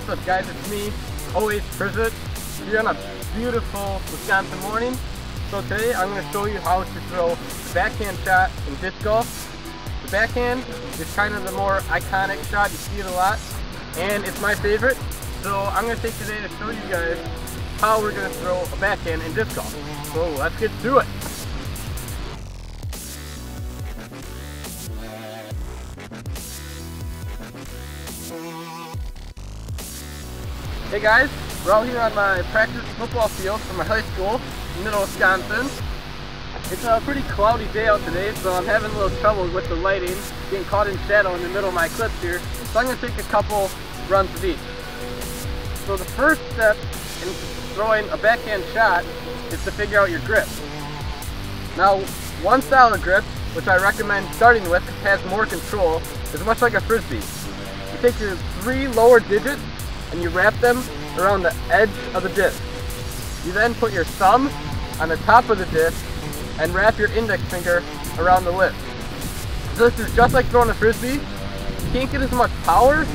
What's up guys, it's me, always Hyzer, here on a beautiful Wisconsin morning. So today I'm going to show you how to throw the backhand shot in disc golf. The backhand is kind of the more iconic shot, you see it a lot, and it's my favorite. So I'm going to take today to show you guys how we're going to throw a backhand in disc golf. So let's get to it. Hey guys, we're out here on my practice football field for my high school in middle Wisconsin. It's a pretty cloudy day out today, so I'm having a little trouble with the lighting, getting caught in shadow in the middle of my clips here. So I'm going to take a couple runs of each. So the first step in throwing a backhand shot is to figure out your grip. Now, one style of grip, which I recommend starting with, has more control, is much like a frisbee. You take your 3 lower digits and you wrap them around the edge of the disc. You then put your thumb on the top of the disc and wrap your index finger around the lip. So this is just like throwing a frisbee. You can't get as much power,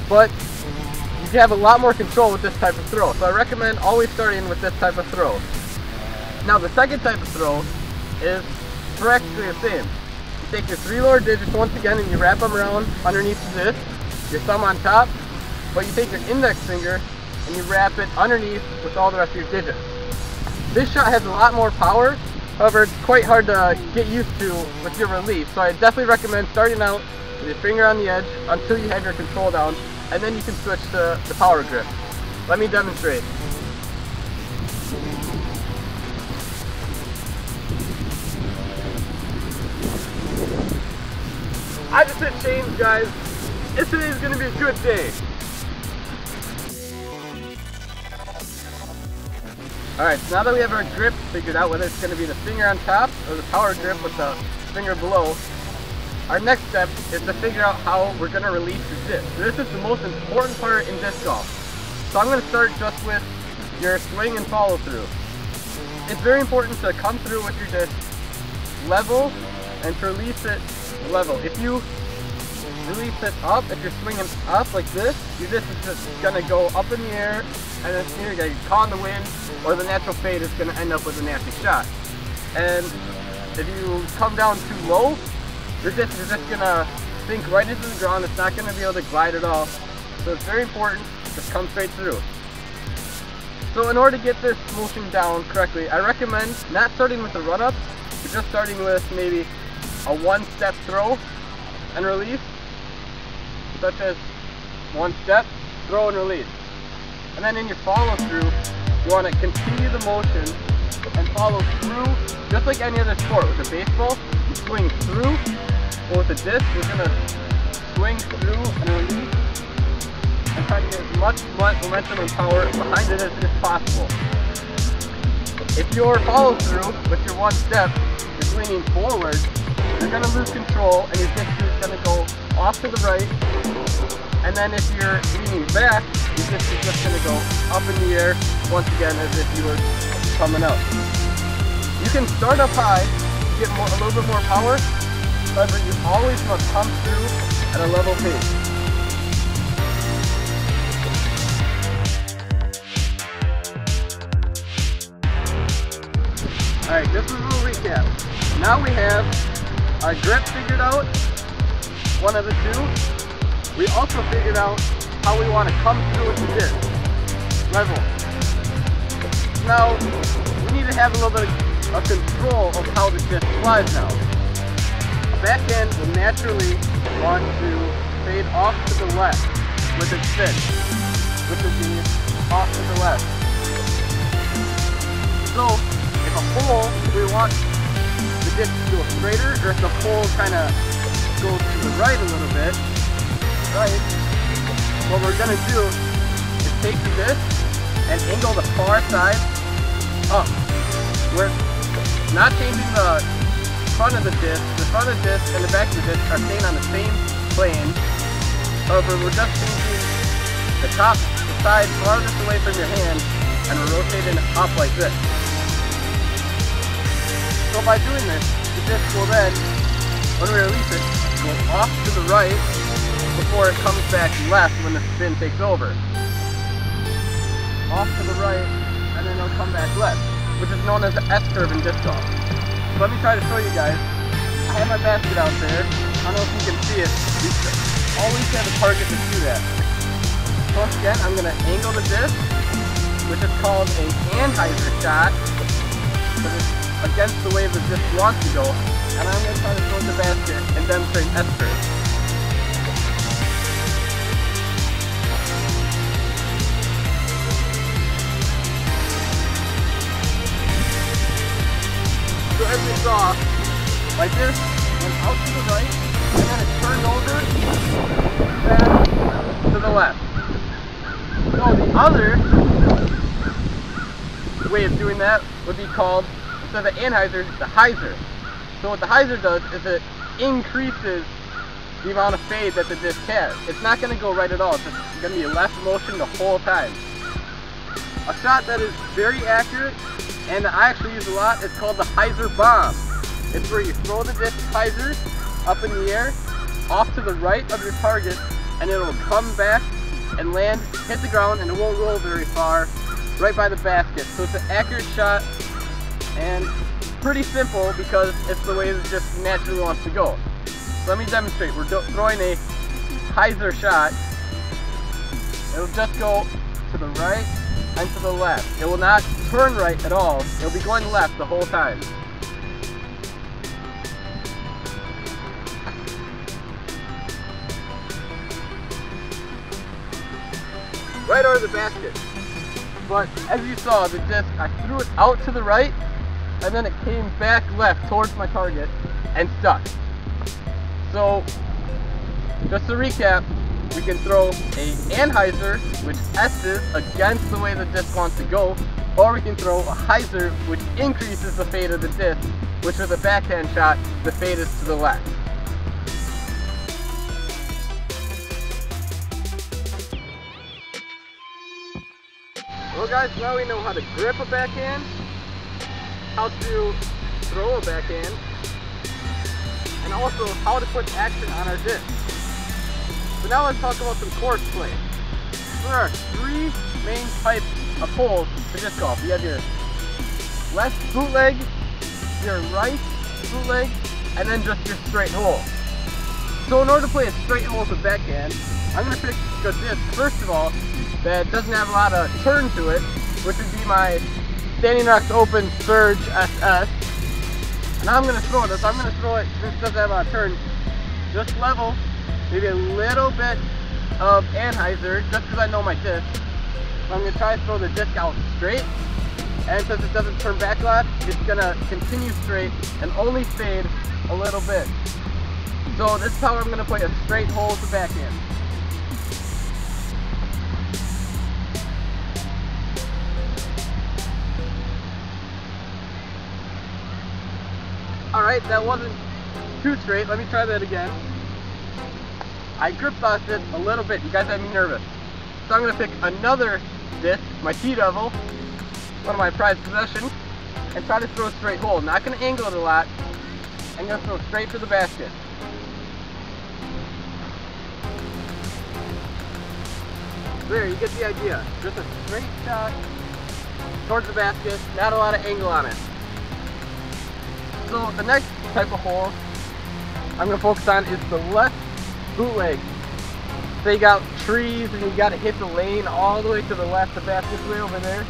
but you can have a lot more control with this type of throw. So I recommend always starting with this type of throw. Now the second type of throw is practically the same. You take your 3 lower digits once again and you wrap them around underneath the disc, your thumb on top, but you take your index finger and you wrap it underneath with all the rest of your digits. This shot has a lot more power, however it's quite hard to get used to with your release, so I definitely recommend starting out with your finger on the edge until you have your control down, and then you can switch to the power grip. Let me demonstrate. I just hit change, guys. Today's gonna be a good day. Alright, so now that we have our grip figured out, whether it's going to be the finger on top or the power grip with the finger below, our next step is to figure out how we're going to release the disc. This is the most important part in disc golf. So I'm going to start just with your swing and follow through. It's very important to come through with your disc level and to release it level. If you release it up, if you're swinging up like this, your disc is just going to go up in the air, and then you're going to get caught in the wind, or the natural fade is going to end up with a nasty shot. And if you come down too low, your disc is just going to sink right into the ground. It's not going to be able to glide at all. So it's very important to come straight through. So in order to get this motion down correctly, I recommend not starting with the run-up, but just starting with maybe a one-step throw and release, such as one step, throw and release. And then in your follow through, you want to continue the motion and follow through, just like any other sport. With a baseball, you swing through, but with a disc, you're going to swing through and release, and try to get as much momentum and power behind it as possible. If your follow through with your one step is leaning forward, you're going to lose control and your disc is going to go off to the right. And then if you're leaning back, your disc is just going to go up in the air once again as if you were coming up. You can start up high to get a little bit more power, however you always must come through at a level pace. Alright, this is a little recap. Now we have our grip figured out, one of the two. We also figured out how we want to come through with the disc, level. Now, we need to have a little bit of control of how the disc flies now. A backhand will naturally want to fade off to the left with its spin, which would be off to the left. So, if a hole, we want the disc to go straighter, or if the hole kind of goes to the right a little bit, what we're going to do is take the disc and angle the far side up. We're not changing the front of the disc. The front of the disc and the back of the disc are staying on the same plane. However, we're just changing the top, the side farthest away from your hand, and we're rotating it up like this. So by doing this, the disc will then, when we release it, go off to the right before it comes back left when the spin takes over. Off to the right, and then it'll come back left, which is known as the S-curve in disc golf. So let me try to show you guys. I have my basket out there. I don't know if you can see it. You always have a target to shoot at. So once again, I'm going to angle the disc, which is called a Hyzer shot, because it's against the way the disc wants to go, and I'm going to try to throw the basket and demonstrate S-curve. So as we saw, my disc went out to the right, and then it turned over, back to the left. So the other way of doing that would be called, instead of the Hyzer, the Hyzer. So what the Hyzer does is it increases the amount of fade that the disc has. It's not going to go right at all, it's just going to be a left motion the whole time. A shot that is very accurate, and I actually use a lot, is called the Hyzer bomb. It's where you throw the disc Hyzer up in the air, off to the right of your target, and it'll come back and land, hit the ground, and it won't roll very far, right by the basket. So it's an accurate shot, and pretty simple because it's the way it just naturally wants to go. So let me demonstrate. We're throwing a Hyzer shot. It'll just go to the right and to the left. It will not turn right at all. It'll be going left the whole time. Right over the basket. But as you saw, the disc, I threw it out to the right, and then it came back left towards my target and stuck. So, just to recap, we can throw a Hyzer, which S's against the way the disc wants to go, or we can throw a Hyzer, which increases the fade of the disc, which with a backhand shot, the fade is to the left. Well guys, now we know how to grip a backhand, how to throw a backhand, and also how to put action on our disc. So now let's talk about some course play. There are three main types of holes for disc golf. You have your left bootleg, your right bootleg, and then just your straight hole. So in order to play a straight hole with a backhand, I'm going to pick a disc, first of all, that doesn't have a lot of turn to it, which would be my Standing Rocks Open Surge SS. And I'm going to throw this. I'm going to throw it, since it doesn't have a lot of turn, just level, maybe a little bit of Hyzer, just because I know my disc. So I'm going to try to throw the disc out straight, and since it doesn't turn back a lot, it's going to continue straight and only fade a little bit. So this is how I'm going to play a straight hole with the backhand. Alright, that wasn't too straight. Let me try that again. I grip lost it a little bit. You guys had me nervous. So I'm going to pick another disc, my T-Devil, one of my prized possessions, and try to throw a straight hole. Not going to angle it a lot. I'm going to throw straight to the basket. There, you get the idea. Just a straight shot towards the basket, not a lot of angle on it. So the next type of hole I'm going to focus on is the left bootleg. So you got trees and you got to hit the lane all the way to the left, the basket's way over there.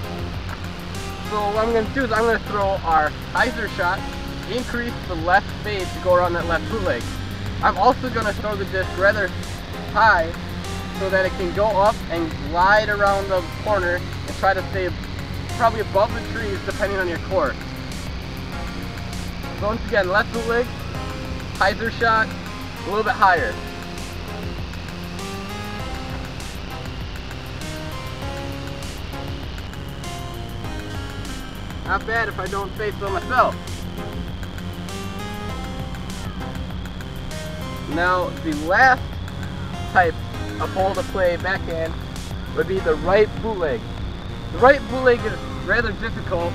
So what I'm going to do is I'm going to throw our Hyzer shot, increase the left fade to go around that left bootleg. I'm also going to throw the disc rather high so that it can go up and glide around the corner and try to stay probably above the trees depending on your course. So once again, left bootleg, Hyzer shot, a little bit higher. Not bad if I don't say so myself. Now the last type of hole to play backhand would be the right bootleg. The right bootleg is rather difficult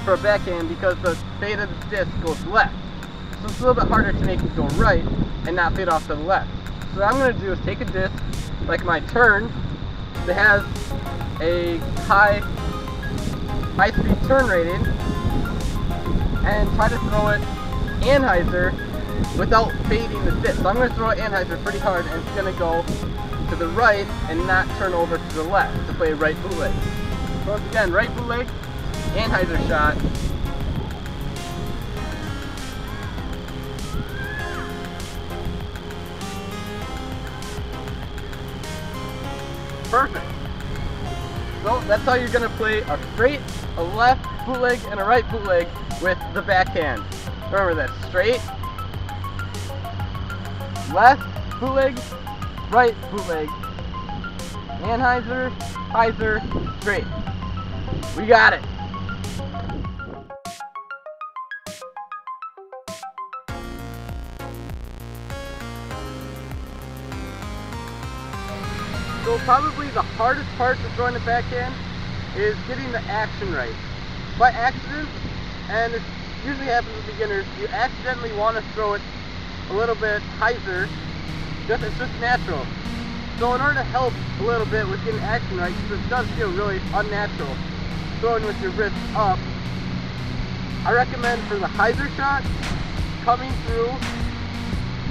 for a backhand because the fade of the disc goes left. So it's a little bit harder to make it go right and not fade off to the left. So what I'm going to do is take a disc, like my turn, that has a high speed turn rating, and try to throw it Hyzer without fading the disc. So I'm going to throw it Hyzer pretty hard, and it's going to go to the right and not turn over to the left to play right bootleg. So once again, right bootleg, Hyzer shot. Perfect. So that's how you're going to play a straight, a left bootleg, and a right bootleg with the backhand. Remember this, straight, left bootleg, right bootleg, Hyzer, Hyzer, straight. We got it. So probably the hardest part of throwing the backhand is getting the action right. By accident, and it usually happens with beginners, you accidentally want to throw it a little bit Hyzer. It's just natural. So in order to help a little bit with getting action right, because it does feel really unnatural throwing with your wrist up, I recommend for the Hyzer shot, coming through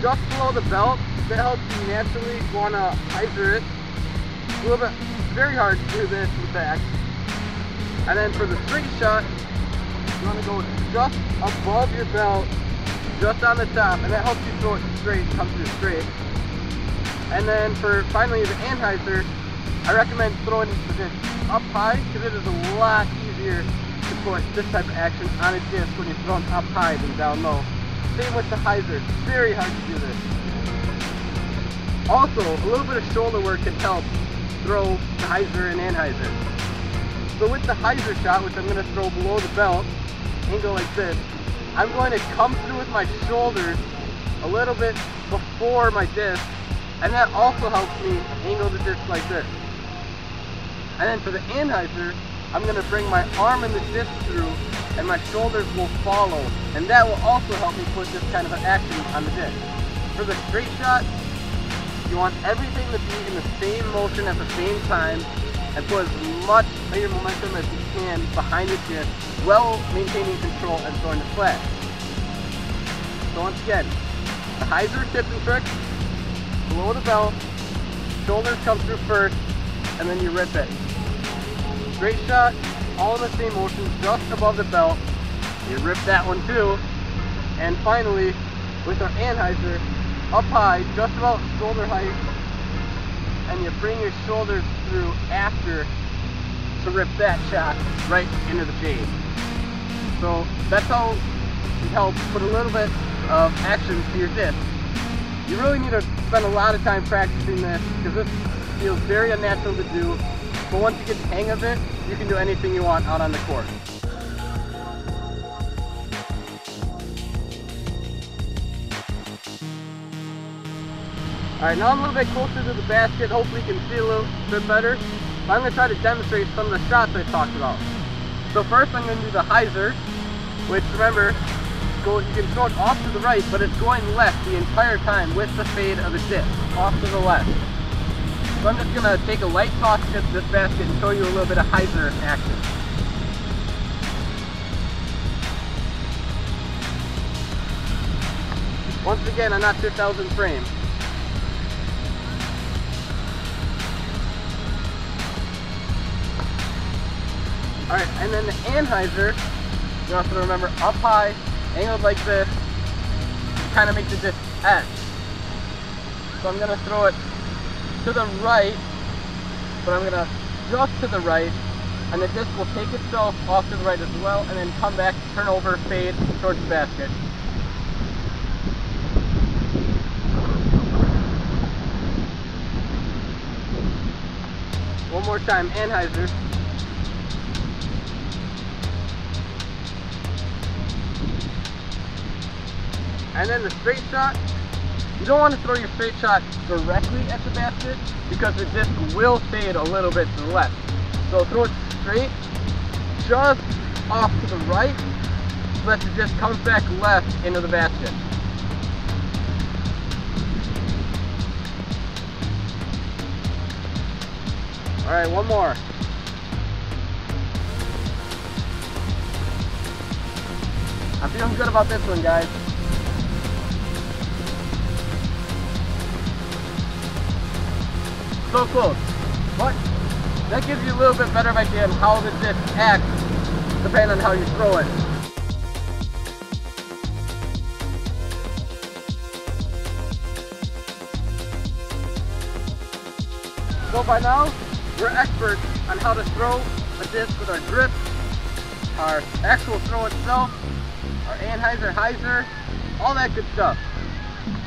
just below the belt. That helps you naturally want to Hyzer it. A little bit, very hard to do this with back. And then for the straight shot, you want to go just above your belt, just on the top, and that helps you throw it straight, come through straight. And then for finally the Hyzer, I recommend throwing the disc up high, because it is a lot easier to put this type of action on a disc when you're throwing up high than down low. Same with the Hyzer, it's very hard to do this. Also, a little bit of shoulder work can help throw the Hyzer and Hyzer. So with the Hyzer shot, which I'm going to throw below the belt, angle like this, I'm going to come through with my shoulders a little bit before my disc, and that also helps me angle the disc like this. And then for the Hyzer, I'm going to bring my arm and the disc through, and my shoulders will follow, and that will also help me put this kind of an action on the disc. For the straight shot, you want everything to be in the same motion at the same time, and put as much of your momentum as you can behind the disc, while maintaining control and throwing it flat. So once again, the Hyzer tips and tricks, below the belt, shoulders come through first, and then you rip it. Straight shot, all in the same motion, just above the belt, you rip that one too, and finally, with our Hyzer, up high, just about shoulder height, and you bring your shoulders through after to rip that shot right into the fade. So that's how you help put a little bit of action to your disc. You really need to spend a lot of time practicing this, because this feels very unnatural to do, but once you get the hang of it, you can do anything you want out on the court. Alright, now I'm a little bit closer to the basket, hopefully you can see a little bit better. But I'm going to try to demonstrate some of the shots I talked about. So first I'm going to do the Hyzer, which remember, you can throw it off to the right, but it's going left the entire time with the fade of the disc, off to the left. So I'm just going to take a light toss against this basket and show you a little bit of Hyzer action. Once again, I'm not 5000 frame. Alright, and then the Hyzer, you have to remember up high, angled like this, to kind of make the disc edge. So I'm going to throw it to the right, but I'm going to just to the right, and the disc will take itself off to the right as well, and then come back, turn over, fade towards the basket. One more time, Hyzer. And then the straight shot, you don't want to throw your straight shot directly at the basket, because the disc will fade a little bit to the left. So throw it straight, just off to the right, so that the disc comes back left into the basket. Alright, one more. I'm feeling good about this one, guys. So close. But that gives you a little bit better idea of how the disc acts depending on how you throw it. So by now, we're experts on how to throw a disc with our grip, our actual throw itself, our Hyzer, all that good stuff.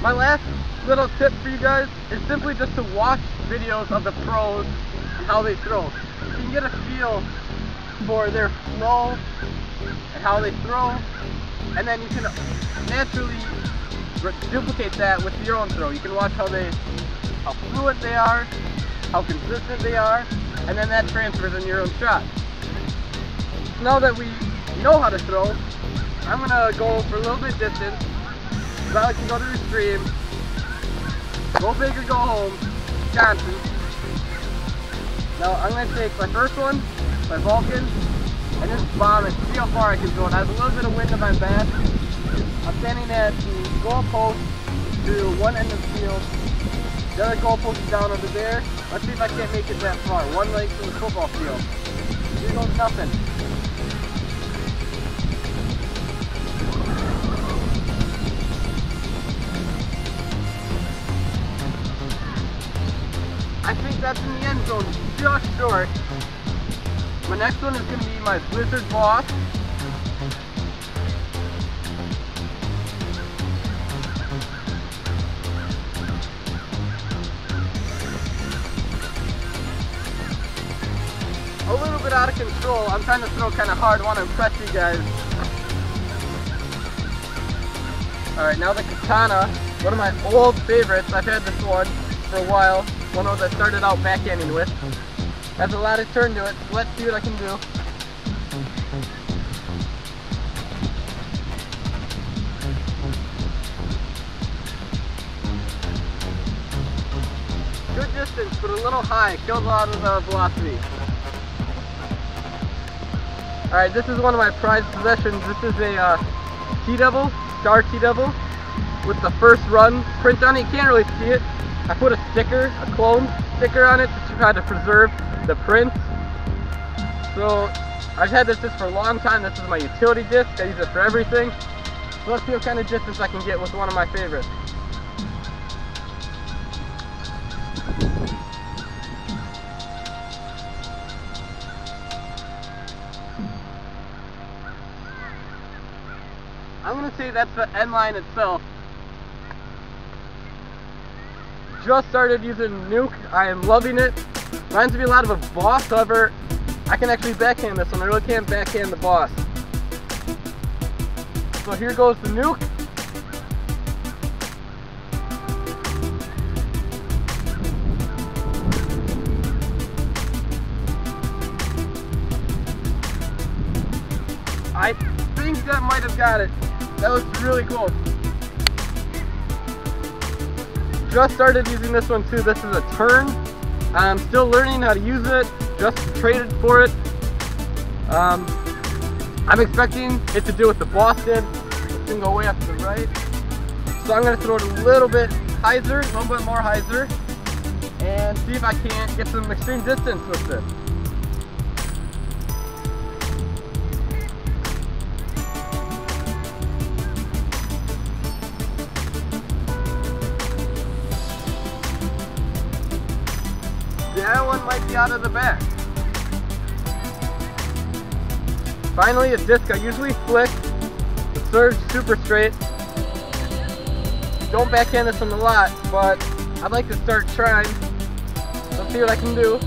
My last little tip for you guys is simply just to watch videos of the pros and how they throw. You can get a feel for their flow and how they throw, and then you can naturally duplicate that with your own throw. You can watch how fluent they are, how consistent they are, and then that transfers in your own shot. So now that we know how to throw, I'm gonna go for a little bit distance, because I like to go to the extreme, go big or go home, Johnson. Now I'm gonna take my first one, my Vulcan, and just bomb it, see how far I can go. It has a little bit of wind in my back. I'm standing at the goal post to one end of the field. The other goal post is down over there. Let's see if I can't make it that far. One leg from the football field. Here goes nothing. I think that's in the end zone, just short. My next one is going to be my Blizzard Boss. A little bit out of control. I'm trying to throw kind of hard. I want to impress you guys. Alright, now the Katana. One of my old favorites. I've had this one for a while. One of those I started out backhanding with. Has a lot of turn to it. So let's see what I can do. Good distance, but a little high. Kills a lot of the velocity. Alright, this is one of my prized possessions. This is a T-Devil, Star T-Devil, with the first run print on it. You can't really see it. I put a sticker, a clone sticker on it to try to preserve the print. So I've had this disc for a long time. This is my utility disc. I use it for everything. So let's see what kind of distance I can get with one of my favorites. I'm going to say that's the end line itself. Just started using Nuke. I am loving it. Reminds me a lot of a Boss, however, I can actually backhand this one. I really can't backhand the Boss. So here goes the Nuke. I think that might have got it. That was really close. Just started using this one too. This is a turn. I'm still learning how to use it. Just traded for it. I'm expecting it to do what the Boss did. It's gonna go way up to the right. So I'm gonna throw it a little bit Hyzer, a little bit more Hyzer, and see if I can't get some extreme distance with this. That one might be out of the bag. Finally, a disc I usually flick. The surge super straight. Don't backhand this one a lot, but I'd like to start trying. Let's see what I can do.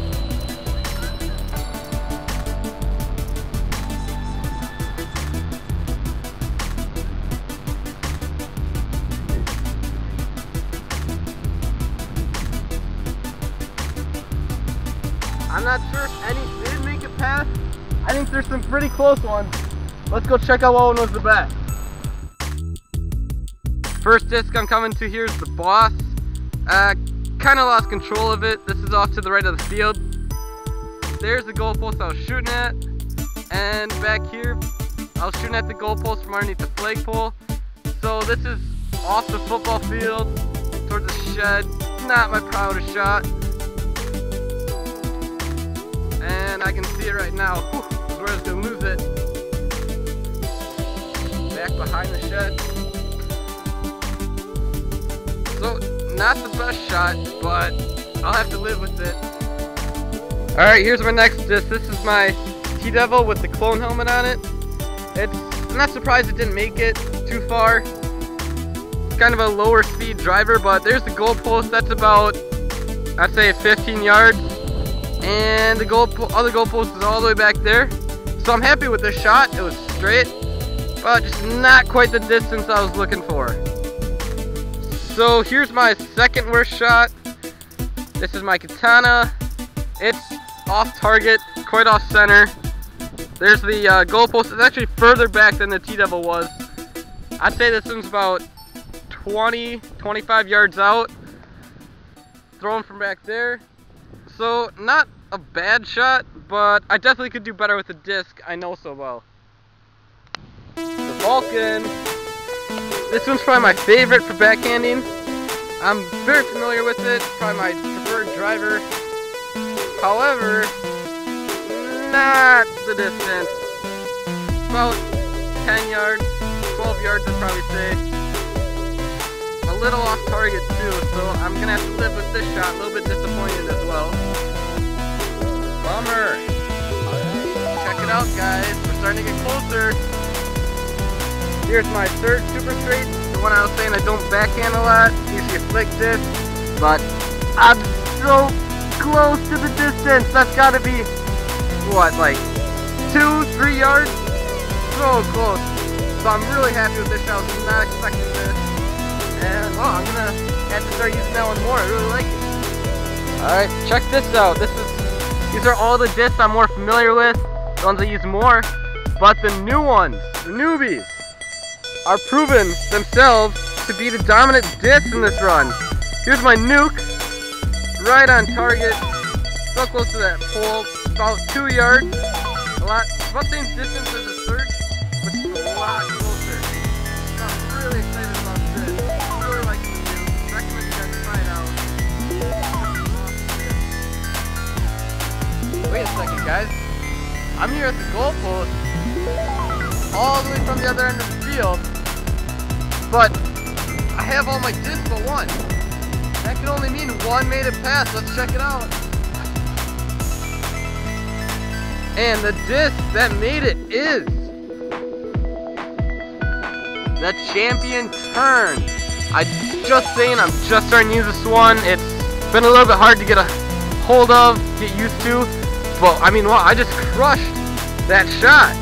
I'm not sure if any did make it past. I think there's some pretty close ones. Let's go check out what one was the best. First disc I'm coming to here is the Boss. Kind of lost control of it. This is off to the right of the field. there's the goalpost I was shooting at, and back here I was shooting at the goalpost from underneath the flagpole. So this is off the football field towards the shed. Not my proudest shot, and I can see it right now. Whew, this is where I was gonna lose it. Back behind the shed. So not the best shot, but I'll have to live with it. Alright, here's my next disc. This is my T-Devil with the clone helmet on it. I'm not surprised it didn't make it too far. It's kind of a lower speed driver, but there's the goalpost. That's about, I'd say, 15 yards. And the other goalpost is all the way back there. So I'm happy with this shot. It was straight, but just not quite the distance I was looking for. So here's my second worst shot. This is my katana. It's off target, quite off center. There's the goalpost. It's actually further back than the T-Devil was. I'd say this one's about 20-25 yards out. Thrown from back there. So not a bad shot, but I definitely could do better with the disc. I know so well. The Vulcan. This one's probably my favorite for backhanding. I'm very familiar with it. Probably my preferred driver. However, not the distance. About 10 yards, 12 yards I'd probably say. A little off target too, so I'm gonna have to live with this shot. A little bit disappointed as well. Bummer. Check it out, guys. We're starting to get closer. Here's my third super straight. The one I was saying I don't backhand a lot. Usually a flick disc, but I'm so close to the distance. That's gotta be, what, like 2-3 yards? So close. So I'm really happy with this shot. I was not expecting this. And well, I'm gonna have to start using that one more. I really like it. Alright, check this out. These are all the discs I'm more familiar with, the ones I use more. But the new ones, the newbies, are proven themselves to be the dominant discs in this run. Here's my nuke, right on target, so close to that pole, about 2 yards, about the same distance as the surge, but just a lot closer. So I'm really excited about this. I really like the nuke. Recommend you guys try it out. Wait a second, guys. I'm here at the goalpost, all the way from the other end of the field, but I have all my discs but one. That can only mean one made it past. Let's check it out. And the disc that made it is the Champion Turn. I'm just starting to use this one. It's been a little bit hard to get a hold of, get used to, but I mean, wow, I just crushed that shot.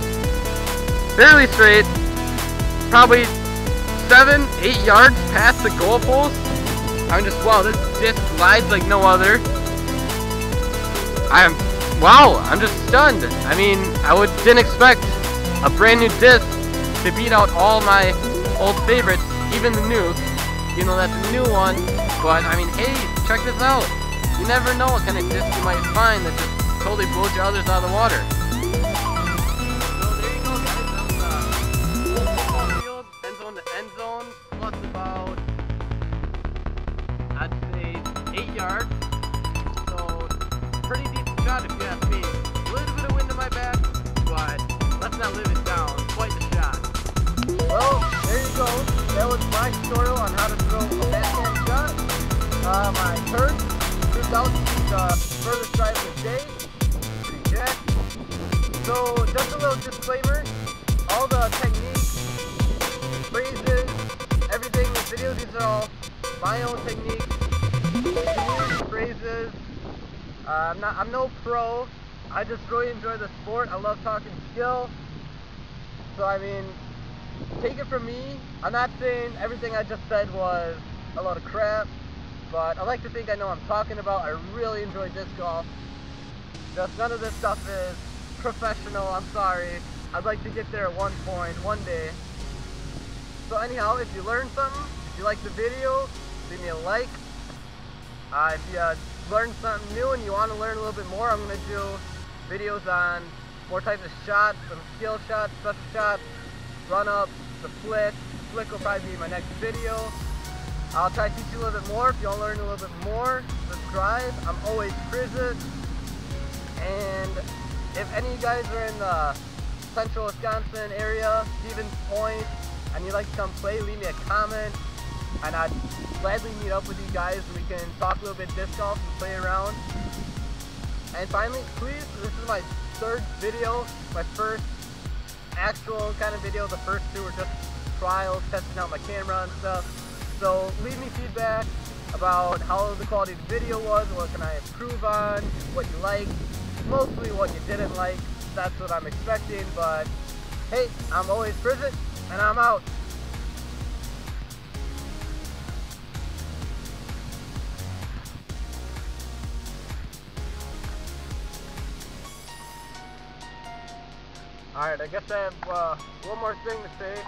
Fairly straight, probably 7-8 yards past the goalpost. I'm just, wow, this disc glides like no other. I'm just stunned. I mean, didn't expect a brand new disc to beat out all my old favorites, even the nuke. You know, that's a new one. But I mean, hey, check this out. You never know what kind of disc you might find that just totally blows your others out of the water. So there you go, guys. That was a football field, end zone to end zone, plus about, I'd say, 8 yards. So pretty decent shot if you ask me. A little bit of wind in my back, but let's not live it down. Quite the shot. Well, there you go. That was my tutorial on how to throw a backhand shot. My turn proved out to be the furthest drive of the day. Pretty jacked. So just a little disclaimer. All the techniques, phrases, everything in this video, these are all my own techniques, community phrases. I'm no pro. I just really enjoy the sport. I love talking skill. So I mean, take it from me. I'm not saying everything I just said was a lot of crap, but I like to think I know what I'm talking about. I really enjoy disc golf. Just none of this stuff is professional. I'm sorry. I'd like to get there at one point, one day. So anyhow, if you learned something, if you liked the video, leave me a like. If you learned something new and you want to learn a little bit more, I'm going to do videos on more types of shots, some skill shots, special shots, run-ups, the flick. Flick will probably be my next video. I'll try to teach you a little bit more. If you want to learn a little bit more, subscribe. I'm always Hyzer. And if any of you guys are in the central Wisconsin area, Stevens Point, and you'd like to come play, leave me a comment, and I'd gladly meet up with you guys. We can talk a little bit disc golf and play around. And finally, please, this is my third video, my first actual kind of video. The first two were just trials, testing out my camera and stuff. So leave me feedback about how the quality of the video was, what can I improve on, what you liked, mostly what you didn't like. That's what I'm expecting, but hey, I'm always Hyzer, and I'm out. Alright, I guess I have one more thing to say.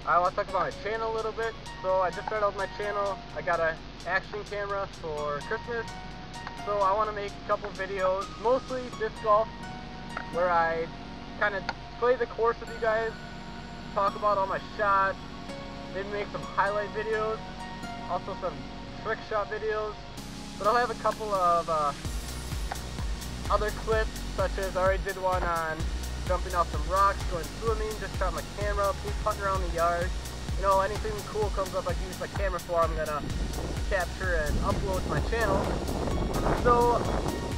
I want to talk about my channel a little bit. So I just started out my channel. I got an action camera for Christmas. So I want to make a couple videos, mostly disc golf, where I kind of play the course with you guys, talk about all my shots, maybe make some highlight videos, also some trick shot videos. But I'll have a couple of other clips, such as I already did one on jumping off some rocks, going swimming, just shot my camera, keep putting around the yard. You know, anything cool comes up I can use my camera for, I'm gonna capture and upload to my channel. So,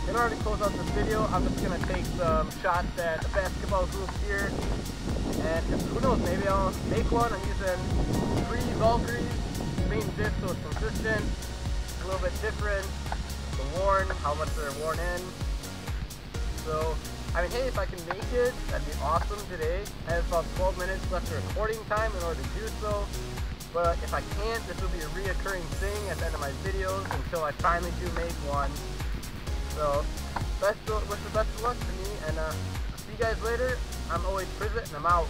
in order to close out this video, I'm just gonna take some shots at the basketball hoop here. And who knows, maybe I'll make one. I'm using 3 Valkyries, same disc so it's consistent, a little bit different, the worn, how much they're worn in. So, I mean, hey, if I can make it, that'd be awesome today. I have about 12 minutes left of recording time in order to do so. But if I can't, this will be a reoccurring thing at the end of my videos until I finally do make one. So, wish the best of luck to me, and see you guys later. I'm always Hyzer, and I'm out.